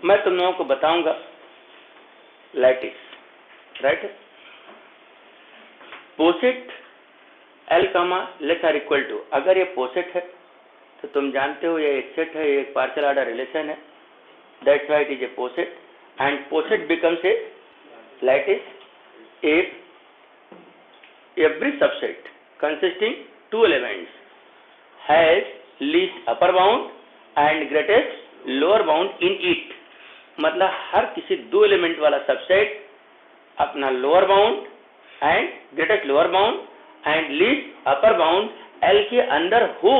मैं तुम लोगों को बताऊंगा lattice, right. Poset L comma less or equal to, अगर ये पोसेट है तो तुम जानते हो ये एक सेट है, ये एक पार्शियल ऑर्डर रिलेशन है, that's why it is a poset and poset becomes a lattice if every subset consisting two elements has least upper bound and greatest lower bound in it। मतलब हर किसी दो element वाला subset अपना lower bound and greatest lower bound and least upper bound L के अंदर हो,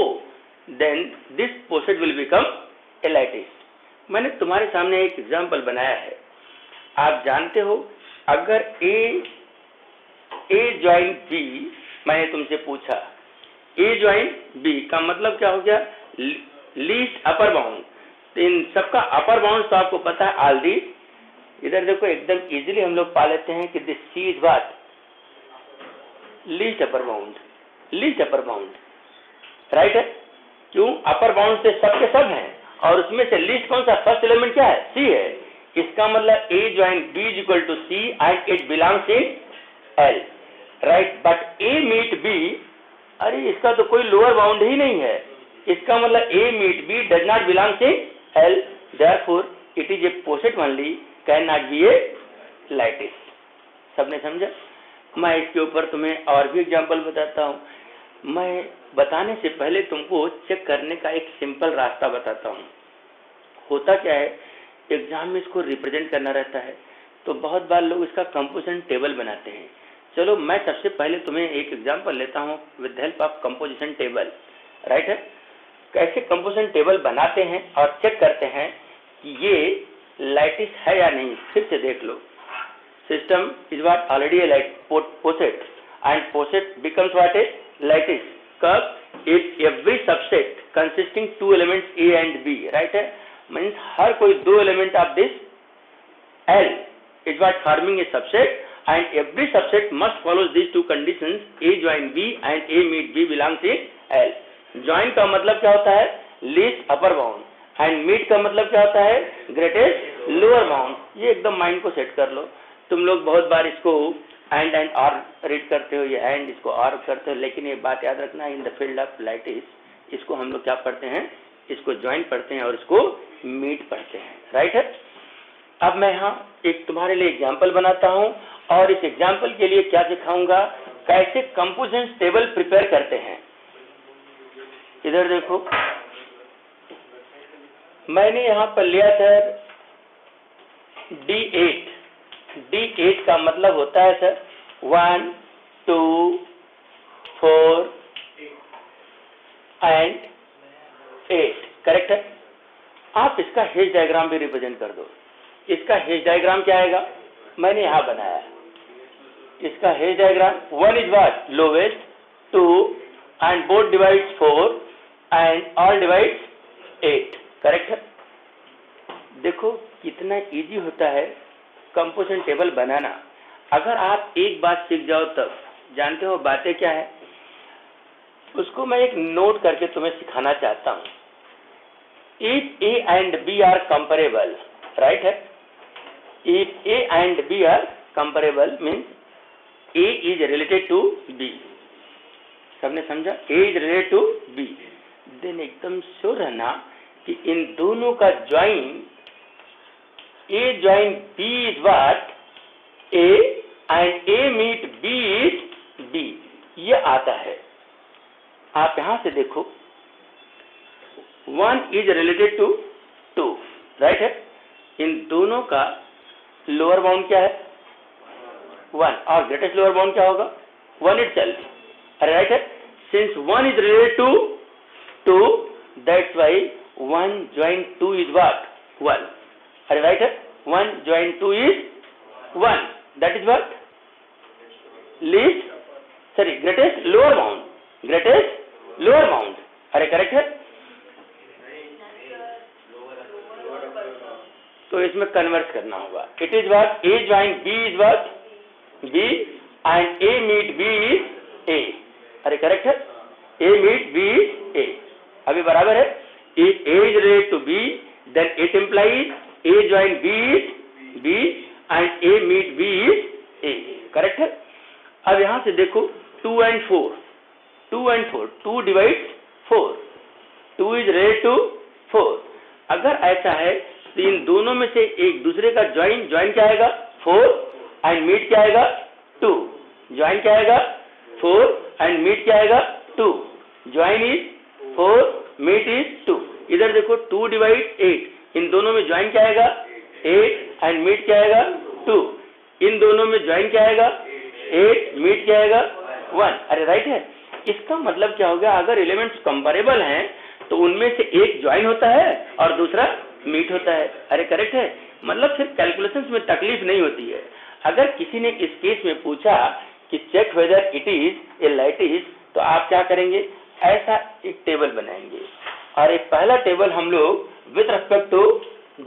then this poset will become a lattice. मैंने तुम्हारे सामने एक एग्जांपल बनाया है। आप जानते हो अगर A ज्वाइन B, मैंने तुमसे पूछा A ज्वाइन B का मतलब क्या हो गया, लीस्ट अपर बाउंड। तो इन सबका अपर बाउंड तो आपको पता है ऑल दी। इधर देखो एकदम इजीली हम लोग पा लेते हैं कि this C is what, least upper bound, least upper bound, right है। क्यों, अपर बाउंड से सबके सब हैं और उसमें से लीस्ट कौन सा, फर्स्ट एलिमेंट क्या है, C है। इसका मतलब A join B is equal to C and it belongs in L, right. But A meet B, अरे इसका तो कोई लोअर बाउंड ही नहीं है, इसका मतलब A meet B does not belongs in L, therefore it is a poset only, can not be a lattice. सबने समझा। मैं इसके ऊपर तुम्हें और भी एग्जांपल बताता हूँ। मैं बताने से पहले तुमको चेक करने का एक सिंपल रास्ता बताता हूँ। होता क्या है, एग्जाम में इसको रिप्रेजेंट करना रहता है तो बहुत बार लोग इसका कंपोजिशन टेबल बनाते हैं। चलो मैं सबसे पहले तुम्हें एक एग्जांपल लेता हूँ with help of composition table, right है। कैसे कंपोजिशन टेबल बनाते हैं और चेक करते हैं कि ये लैटिस है या नहीं, फिर से देख लो। System is what, already a poset and poset becomes what, a lattice कब, if every subset consisting two elements A and B, right है। मीन्स हर कोई दो element of this L is what forming a subset and every subset must follow these two conditions, A join B and A meet B belongs in L। join का मतलब क्या होता है, least upper bound and meet का मतलब क्या होता है, greatest lower bound। ये एकदम माइंड को सेट कर लो। तुम लोग बहुत बार इसको and और रीड करते हो, ये and इसको और करते हो, लेकिन ये बात याद रखना, in the field of lattice इसको हम लोग क्या पढ़ते हैं, इसको ज्वाइन पढ़ते हैं और इसको मीट पढ़ते हैं, राइट है। अब मैं यहाँ एक तुम्हारे लिए एग्जाम्पल बनाता हूँ और इस एग्जाम्पल के लिए क्या दिखाऊंगा, कैसे कंपोजिशन टेबल प्रिपेयर करते हैं। इधर देखो, मैंने यहाँ पर लिया था D8। D8 का मतलब होता है सर 1 2 4 एंड 8, करेक्ट है। आप इसका हेज डायग्राम भी रिप्रेजेंट कर दो। इसका हेज डायग्राम क्या आएगा, मैंने यहाँ बनाया। इसका hedge diagram 1 is what, lowest, 2 and both divides 4 and all divides 8, correct है। देखो कितना इजी होता है कंपोजिशन टेबल बनाना। अगर आप एक बात सीख जाओ तब, जानते हो बातें क्या है, उसको मैं एक नोट करके तुम्हें सिखाना चाहता हूँ। If A and B are comparable, right है। If A and B are comparable means A is related to B। सबने समझा, A is related to B, then एकदम श्योर रहना कि इन दोनों का join A join B is what, A and A meet B is B, ये आता है। आप यहां से देखो 1 is related to 2, राइट है। इन दोनों का लोअर बाउंड क्या है, 1, और ग्रेटेस्ट लोअर बाउंड क्या होगा, 1 itself, राइट है। Since 1 is related to 2, that's why 1 join 2 is what, 1, right है। 1 join 2 is 1, that is what, least, sorry, greatest lower bound, greatest lower bound, अरे करेक्ट है। तो इसमें कन्वर्ट करना होगा। It is what, A join B is what, B and A meet B is A, अरे correct है। A meet B is A, अभी बराबर है। If A is related to B, then it implies A join B is B and A meet B is A, correct है। अब यहां से देखो 2 and 4, 2 and 4, 2 divides 4, 2 is related to 4। अगर ऐसा है तो इन दोनों में से एक दूसरे का ज्वाइन क्या आएगा 4 एंड मीट क्या आएगा 2, ज्वाइन क्या आएगा 4 एंड मीट क्या आएगा 2, ज्वाइन इज 4 मीट इज 2। इधर देखो 2 डिवाइड 8, इन दोनों में ज्वाइन क्या आएगा 8 एंड मीट क्या आएगा 2, इन दोनों में ज्वाइन क्या आएगा 8, मीट क्या आएगा 1। अरे राइट है। इसका मतलब क्या हो गया, अगर एलिमेंट्स कंपेरेबल हैं तो उनमें से एक ज्वाइन होता है और दूसरा मीट होता है। अरे करेक्ट है। मतलब सिर्फ कैलकुलेशंस में तकलीफ नहीं होती है। अगर किसी ने इस केस में पूछा कि check whether it is a lattice, तो आप क्या करेंगे, ऐसा एक टेबल बनाएंगे और एक पहला टेबल हम लोग विथ रेस्पेक्ट टू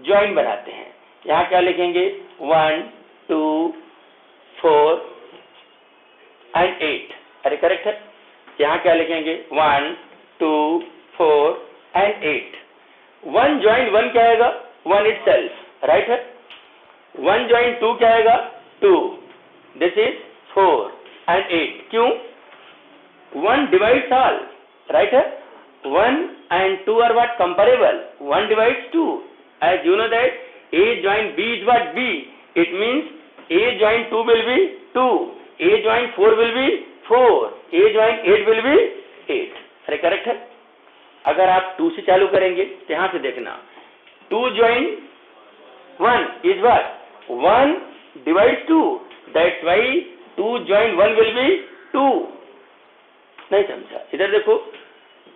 ज्वाइन बनाते हैं। यहाँ क्या लिखेंगे 1 2 4 एंड 8। अरे करेक्ट है। यहाँ क्या लिखेंगे 1 2 4 एंड 8। 1 ज्वाइन 1 क्या आएगा 1 इटसेल्फ, राइट है। 1 ज्वाइन 2 क्या आएगा 2, दिस इज 4 एंड 8। क्यों, 1 डिवाइड्स ऑल, राइट है। 1 and 2 are what, comparable, 1 divides 2, as you know that A join B is what, B, it means A join 2 will be 2, A join 4 will be 4, A join 8 will be 8। अरे correct है। अगर आप 2 से चालू करेंगे तो यहां से देखना 2 join 1 is what, 1 divides 2, that's why 2 join 1 will be 2। नहीं समझा, इधर देखो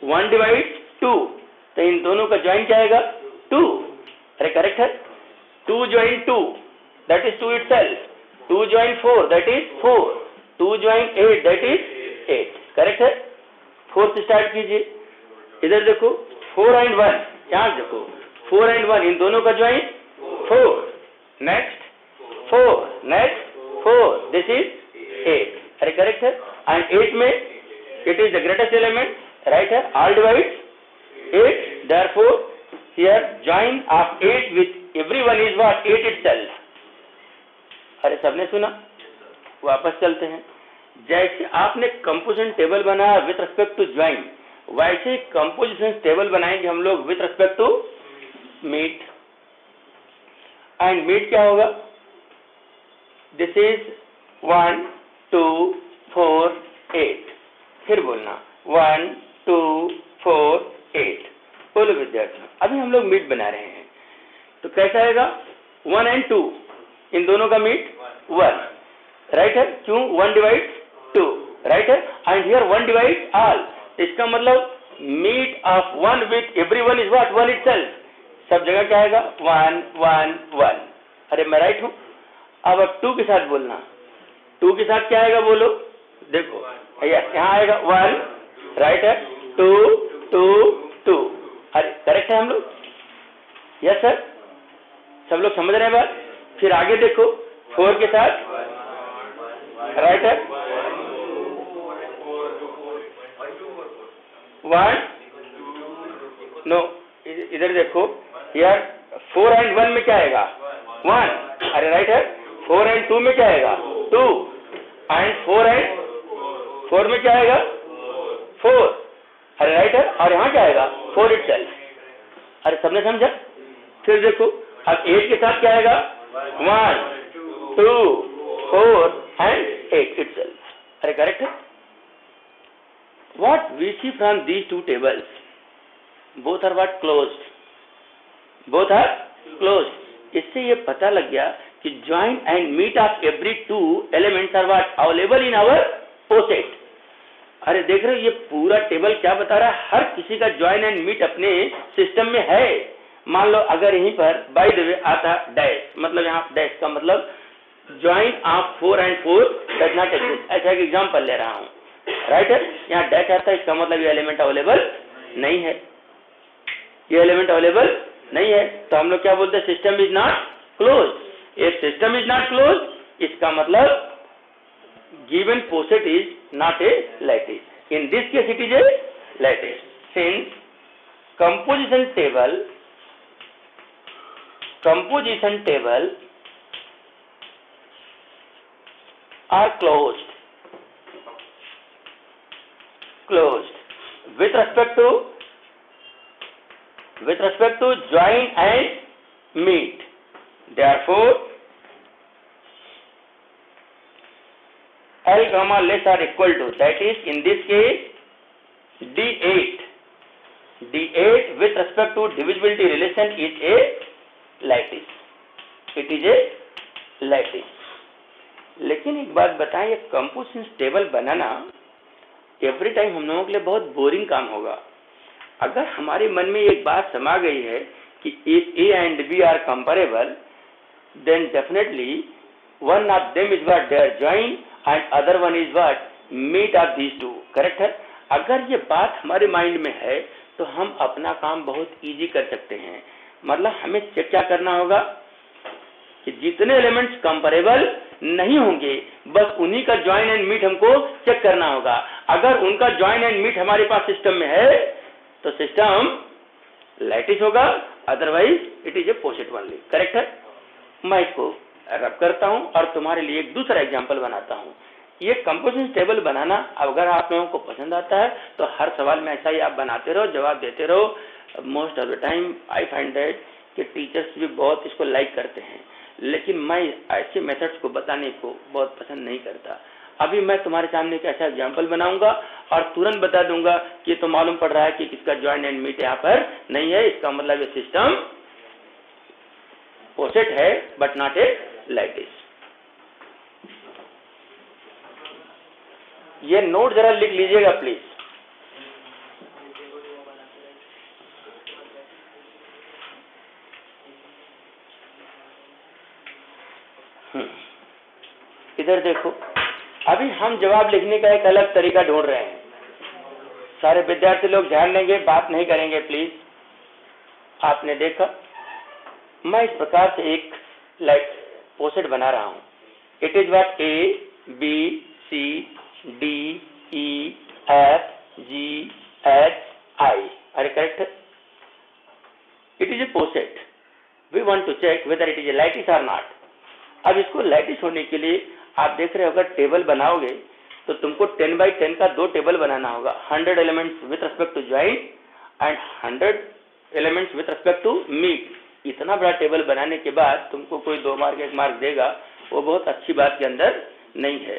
1 डिवाइड 2, तो इन दोनों का ज्वाइन क्या आएगा 2। अरे करेक्ट है। 2 join 2, that is 2 itself. 2 join 4, that is 4। 2 join 8, that is 8। Correct है। 4 से स्टार्ट कीजिए। इधर देखो 4 एंड 1, यहाँ देखो 4 एंड 1, इन दोनों का join 4, next 4, next 4, this is 8। अरे करेक्ट है। एंड 8 में it is the greatest element, right है। all divides 8, therefore here join of 8 with everyone is what, 8 itself। अरे सबने सुना, वापस चलते हैं। जैसे आपने कंपोजिशन टेबल बनाया विथ रिस्पेक्ट टू ज्वाइन, वैसे कंपोजिशन टेबल बनाएंगे हम लोग with respect to meet. And meet क्या होगा, दिस इज 1 2 4 8। फिर बोलना 1 2 4 8। बोलो विद्यार्थियों, अभी हम लोग मीट बना रहे हैं तो कैसा आएगा 1 एंड 2, इन दोनों का मीट 1, राइट है। क्यों, 1 डिवाइड 2, राइट है। एंड हियर 1 डिवाइड ऑल, इसका मतलब meet of 1 with everyone is what, 1 itself. सब जगह क्या आएगा 1 1 1। अरे मैं राइट हूं। अब 2 के साथ बोलना, 2 के साथ क्या आएगा बोलो, देखो यहाँ आएगा 1, राइट है। 2 2 2। अरे करेक्ट है हम लोग, यस सर, सब लोग समझ रहे हैं बात। फिर आगे देखो 4 के साथ, राइट है 1, नो इधर देखो यार 4 एंड 1 में क्या आएगा 1। अरे राइट है। 4 एंड 2 में क्या आएगा 2, एंड 4 में क्या आएगा 4। अरे राइट है। और यहाँ क्या आएगा 4 इटसेल्फ। अरे सबने समझा। फिर देखो अब 8 के साथ क्या आएगा 1 2 4 एंड 8 इटसेल्फ। अरे करेक्ट है। What we see from these two tables, both are what, closed, both are closed। इससे ये पता लग गया कि join and meet of every two elements are what, available in our POSIX। अरे देख रहे हो ये पूरा टेबल क्या बता रहा है, हर किसी का ज्वाइन एंड मीट अपने सिस्टम में है। मान लो अगर यहीं पर बाय द वे आता डैश, मतलब यहाँ डैश का मतलब join of 4 and 4 does not exist, ऐसा एक एग्जांपल ले रहा हूँ, राइट है। यहाँ डैश आता है, इसका मतलब ये एलिमेंट अवेलेबल नहीं है, ये एलिमेंट अवेलेबल नहीं है। तो हम लोग क्या बोलते हैं, सिस्टम इज नॉट क्लोज। एक सिस्टम इज नॉट क्लोज, इसका मतलब given POSIX is not a lattice. In this case it is a lattice. Since composition table composition table are closed with respect to join and meet. Therefore, L comma less are equal to, that is in this case D8 with respect to divisibility relation is a lattice. It is a lattice. लेकिन एक बात बताएं, ये composition table बनाना every time हम लोगों के लिए बहुत बोरिंग काम होगा। अगर हमारे मन में एक बात समा गई है कि if A and B are comparable, then definitely one of them is what their join and other one is what meet of these two. Correct है? अगर ये बात हमारे माइंड में है तो हम अपना काम बहुत इजी कर सकते हैं। मतलब हमें चेक क्या करना होगा कि जितने एलिमेंट्स कंपेरेबल नहीं होंगे बस उन्हीं का ज्वाइन एंड मीट हमको चेक करना होगा। अगर उनका ज्वाइन एंड मीट हमारे पास सिस्टम में है तो सिस्टम लैटिस होगा, otherwise it is a poset only. Correct है? मैं इसको रब करता हूं और तुम्हारे लिए एक दूसरा एग्जांपल बनाता हूं। ये कंपोजिशन टेबल बनाना अगर आप लोगों को पसंद आता है तो हर सवाल में ऐसा ही आप बनाते रहो, जवाब देते रहो। Most of the time I find that कि टीचर्स भी बहुत इसको लाइक करते हैं, लेकिन मैं ऐसे मेथड्स को बताने को बहुत पसंद नहीं करता। अभी मैं तुम्हारे सामने एक ऐसा एग्जाम्पल बनाऊंगा और तुरंत बता दूंगा कि तो मालूम पड़ रहा है कि किसका ज्वाइन एंड मीट यहाँ पर नहीं है। इसका मतलब ये सिस्टम पोसेट है बट नॉट ए लैटिस। ये नोट जरा लिख लीजिएगा प्लीज। इधर देखो, अभी हम जवाब लिखने का एक अलग तरीका ढूंढ रहे हैं। सारे विद्यार्थी लोग ध्यान देंगे, बात नहीं करेंगे प्लीज। आपने देखा मैं इस प्रकार से एक पोसेट बना रहा हूं। It is what A, B, C, D, E, F, G, H, I। अरे करेक्ट है? It is a poset. We want to check whether it is a lattice और नॉट। अब इसको लैटिस होने के लिए आप देख रहे हो, अगर टेबल बनाओगे तो तुमको 10 by 10 का 2 टेबल बनाना होगा। 100 elements with respect to join and 100 elements with respect to meet. इतना बड़ा टेबल बनाने के बाद तुमको कोई 2 मार्क 1 मार्क देगा, वो बहुत अच्छी बात के अंदर नहीं है।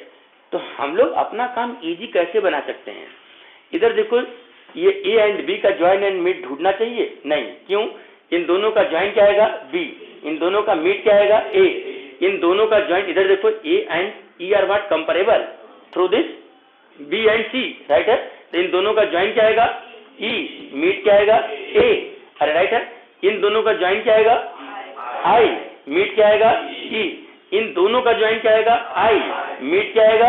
तो हम लोग अपना काम इजी कैसे बना सकते हैं? इधर देखो, ये A एंड B का ज्वाइन एंड मीट ढूंढना चाहिए? नहीं। क्यों? इन दोनों का ज्वाइन क्या आएगा? B। इन दोनों का मीट क्या आएगा? A। इन दोनों का ज्वाइन, इधर देखो A and E are what comparable through this B and C। Right है? तो इन दोनों का ज्वाइन क्या आएगा? E। मीट क्या आएगा? A। अरे राइट है? इन दोनों का ज्वाइन क्या आएगा? I। मीट क्या आएगा? E। इन दोनों का ज्वाइन क्या आएगा? I। मीट क्या आएगा?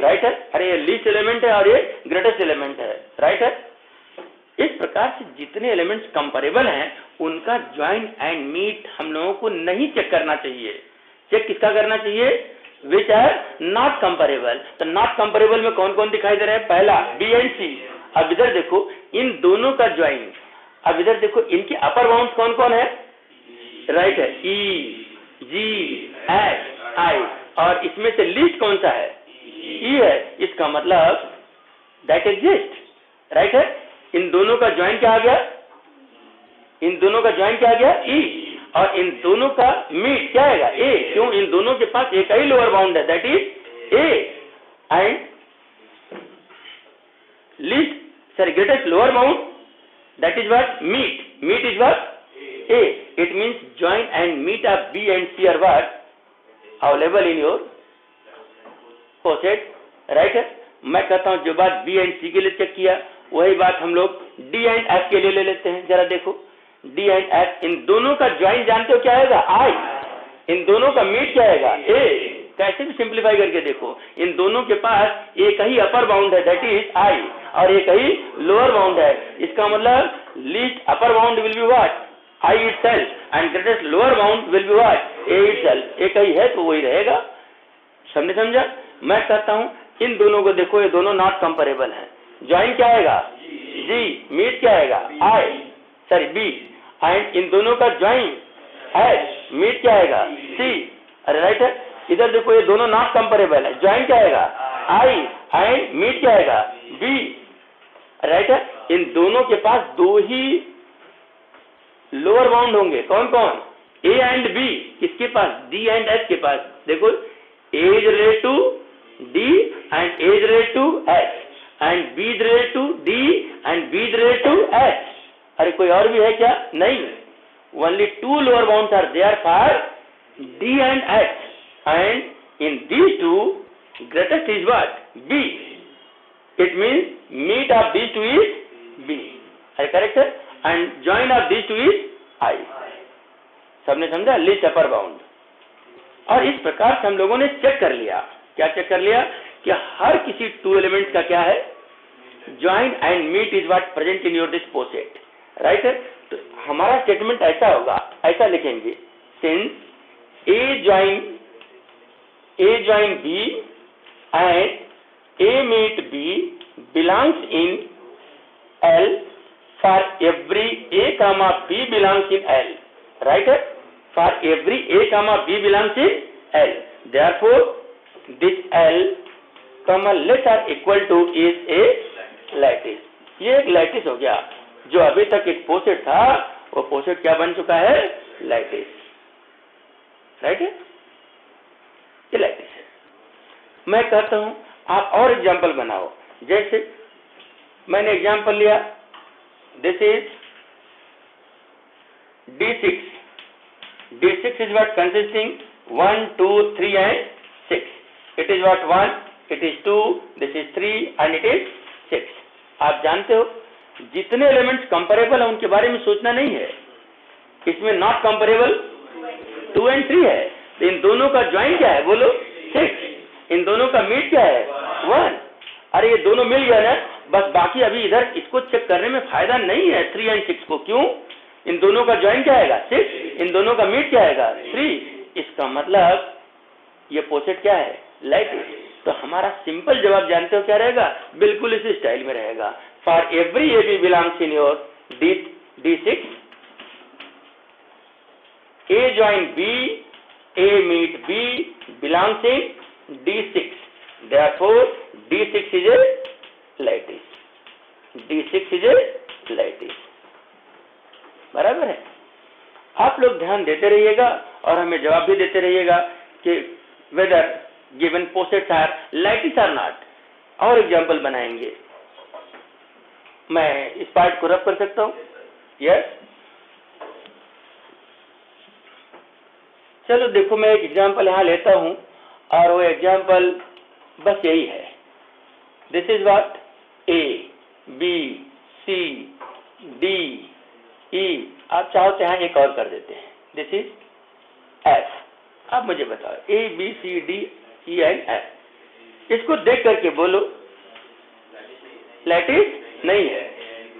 राइट है? अरे ये लीस्ट एलिमेंट है और ये ग्रेटेस्ट एलिमेंट है। राइट है? इस प्रकार से जितने एलिमेंट्स कंपेरेबल हैं उनका ज्वाइन एंड मीट हम लोगों को नहीं चेक करना चाहिए। चेक किसका करना चाहिए? Which are not comparable. तो नॉट कंपेरेबल में कौन कौन दिखाई दे रहे हैं? पहला B एंड C। अब इधर देखो, इन दोनों का ज्वाइन। अब इधर देखो, इनके अपर बाउंड्स कौन कौन है? राइट है? E, G, H, I। और इसमें से लीस्ट कौन सा है? E है। इसका मतलब दैट एग्जिस्ट। राइट है? इन दोनों का ज्वाइन क्या आ गया? इन दोनों का ज्वाइन क्या आ गया? E। और इन दोनों का मीट क्या आएगा? A। क्यों? इन दोनों के पास एक ही लोअर बाउंड है, that is A। And least greatest lower bound, that is what? Meet is what? A. It means join and meet of B and C are what? Available in your poset. Right? मैं कहता हूं जो बात B and C के लिए check किया वही बात हम लोग D and F के लिए ले लेते हैं। जरा देखो, D and F, इन दोनों का ज्वाइन जानते हो क्या आएगा? I। इन दोनों का मीट क्या आएगा? A। कैसे भी सिंप्लीफाई करके देखो, इन दोनों के पास एक ही अपर बाउंड है, दैट इज I, और एक ही लोअर बाउंड है। इसका मतलब least upper bound will be what? I itself and greatest lower bound will be what? A itself। एक ही है तो वही रहेगा। समझा? मैं कहता हूं इन दोनों को देखो, ये दोनों नॉट कंपेरेबल हैं। ज्वाइन क्या आएगा? G। मीट क्या आएगा? I, B। एंड इन दोनों का ज्वाइन एच, मीट क्या आएगा सी। अरे राइट है, इधर देखो ये दोनों नॉट कंपेरेबल है, ज्वाइन क्या आएगा आई, एंड मीट क्या आएगा बी। राइट है, इन दोनों के पास दो ही लोअर बाउंड होंगे, कौन कौन, ए एंड बी। किसके पास, डी एंड एच के पास। देखो A is related to D and A is related to H, and B is related to D and B is related to H. अरे कोई और भी है क्या, नहीं, only two lower bounds are there for D and H, and in these two greatest is what, B. It means meet of these two is B, है correct है, and join of these two is आई। सबने समझा, least upper bound. और इस प्रकार से हम लोगों ने चेक कर लिया, क्या चेक कर लिया, कि हर किसी टू एलिमेंट का क्या है, join and meet is what present in your this poset. Right है, तो हमारा स्टेटमेंट ऐसा होगा, ऐसा लिखेंगे, since A join B and A meet B belongs in L for every A comma B belongs in L. Right है, for every a comma b belongs in L, therefore this L comma less or equal to is a lattice। ये एक lattice हो गया, जो अभी तक एक पोसेट था वो पोसेट क्या बन चुका है, लैटिस। राइट है, ये लैटिस है। मैं कहता हूं आप और एग्जांपल बनाओ, जैसे मैंने एग्जांपल लिया, this is D6। D6 is what consisting 1, 2, 3 and 6. It is what 1, it is 2, this is 3 and it is 6. आप जानते हो जितने एलिमेंट्स कंपेरेबल है उनके बारे में सोचना नहीं है, इसमें नॉट कंपेरेबल 2 and 3 है, तो इन दोनों का ज्वाइन क्या है बोलो 6, इन दोनों का मीट क्या है 1। अरे ये दोनों मिल गया ना, बस बाकी अभी इधर इसको चेक करने में फायदा नहीं है 3 and 6 को। क्यों, इन दोनों का ज्वाइन क्या आएगा 6, इन दोनों का मीट क्या आएगा 3। इसका मतलब ये पोसेट क्या है, लैटिस। तो हमारा सिंपल जवाब जानते हो क्या रहेगा, बिल्कुल इसी स्टाइल में रहेगा, for every A B belongs in your D6, A join B, A meet B belongs in D6, therefore D6 is a lattice, D6 is a lattice। बराबर है। आप लोग ध्यान देते रहिएगा और हमें जवाब भी देते रहिएगा कि whether given posets are lattice or not. और एग्जांपल बनाएंगे, मैं इस पार्ट को रब कर सकता हूं, यस। चलो देखो, मैं एक एग्जांपल यहां लेता हूं और वो एग्जांपल बस यही है, this is what A B C D E. आप चाहो तो यहाँ एक और कर देते हैं, दिस इज एफ। आप मुझे बताओ A B C D E and F, इसको देख करके बोलो लैटिस नहीं है।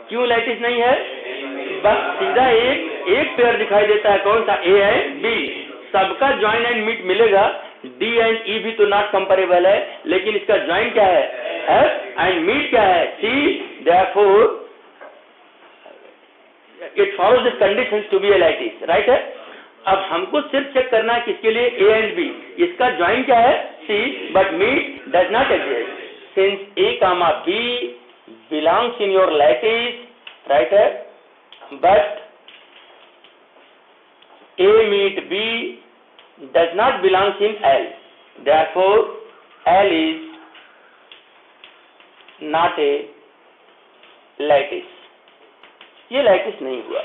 क्यों लैटिस नहीं है, बस सीधा एक पेयर दिखाई देता है, कौन सा, ए एंड बी। सबका ज्वाइन एंड मीट मिलेगा, डी एंड ई भी तो नॉट कंपेरेबल है, लेकिन इसका ज्वाइन क्या है एफ एंड मीट क्या है C, therefore it follows the conditions to be a lattice। Right है, अब हमको सिर्फ चेक करना है किसके लिए, ए एंड बी। इसका ज्वाइन क्या है C, but meet does not exist since A comma B belongs in your lattice. Right है, but A meet B does not belongs in L, therefore L is not a lattice. ये lattice नहीं हुआ।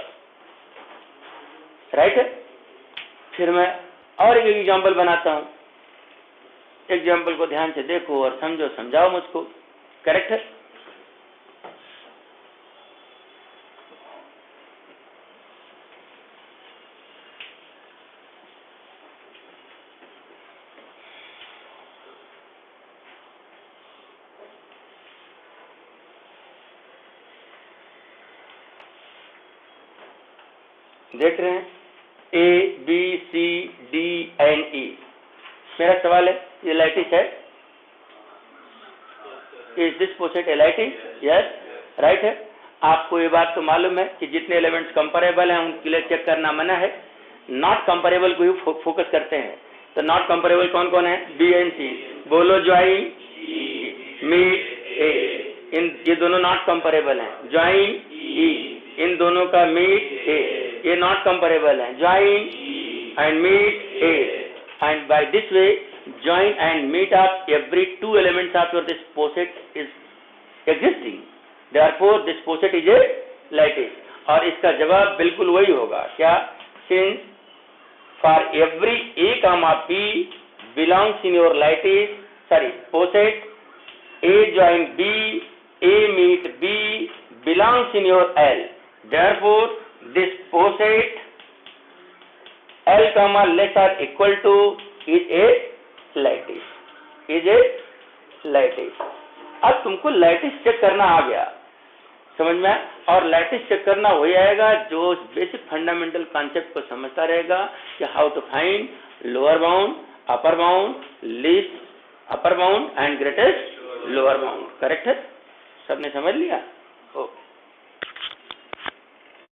Right है, फिर मैं और एक example बनाता हूं, एग्जांपल को ध्यान से देखो और समझो, समझाओ मुझको, करेक्ट है। देख रहे हैं A B C D and E. मेरा सवाल है, ये लैटिस है, is this poset a lattice, yes, right है। आपको ये बात तो मालूम है कि जितने एलिमेंट्स कंपेरेबल हैं उनके लिए चेक करना मना है, नॉट कंपेरेबल को ही फोकस करते हैं। तो नॉट कंपेरेबल कौन कौन है? B and C. बोलो ज्वाइन, मीट, ए, इन ये दोनों नॉट कंपेरेबल हैं। ज्वाइन, ई, इन दोनों का मीट, ए, ये नॉट कंपेरेबल है। Join and meet, A, and by this way join and meet up every two elements of your this poset is existing, therefore this poset is a lattice। और इसका जवाब बिल्कुल वही होगा, क्या? since for every a comma b belongs in your lattice, sorry poset, a join b, a meet b belongs in your L, therefore this poset L comma less or equal to is a lattice, is a lattice। अब तुमको lattice check करना आ गया समझ में, और lattice check करना वही आएगा जो बेसिक फंडामेंटल कॉन्सेप्ट को समझता रहेगा कि how to find lower bound, upper bound, least upper bound and greatest lower bound. Correct है? सबने समझ लिया? ओके।